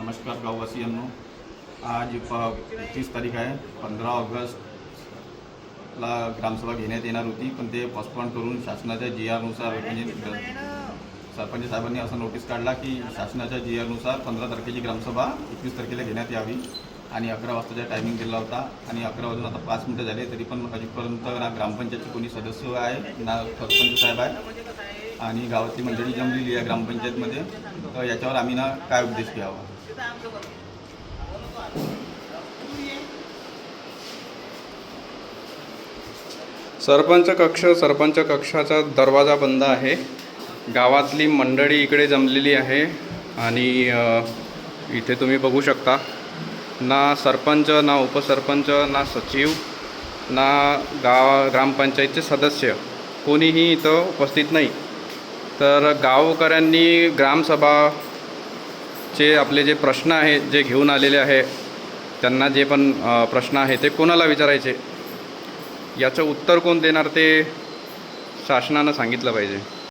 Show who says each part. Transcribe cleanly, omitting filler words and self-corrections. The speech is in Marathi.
Speaker 1: नमस्कार गाववासियांनो, आज 30 तारीख आहे. 15 ऑगस्टला ग्रामसभा घेण्यात येणार होती, पण ते पोस्टपोन करून शासनाच्या GRनुसार म्हणजे सरपंच साहेबांनी असा नोटीस काढला की शासनाच्या GRनुसार 15 तारखेची ग्रामसभा 21 तारखेला घेण्यात यावी आणि 11 वाजताचा टायमिंग दिला होता. आणि 11 वाजून आता 5 मिनिटं झाले, तरी पण अजूनपर्यंत ना ग्रामपंचायतचे कोणी सदस्य आहे ना सरपंच साहेब आहे आणि गावातली मंडळी जमलेली आहे ग्रामपंचायतमध्ये. तर याच्यावर आम्ही ना काय उपदेश घ्यावा.
Speaker 2: सरपंच कक्षाचा दरवाजा बंद आहे. गावातली मंडळी इकडे जमलेली आहे आणि इथे तुम्ही बघू शकता, ना सरपंच, ना उपसरपंच, ना सचिव, ना ग्रामपंचायतचे सदस्य कोणीही इथं उपस्थित नाही. तर गावकऱ्यांनी ग्रामसभाचे आपले जे प्रश्न आहेत जे घेऊन आलेले आहे, त्यांना जे पण प्रश्न आहे ते कोणाला विचारायचे, याचं उत्तर कोण देणार ते शासनानं सांगितलं पाहिजे.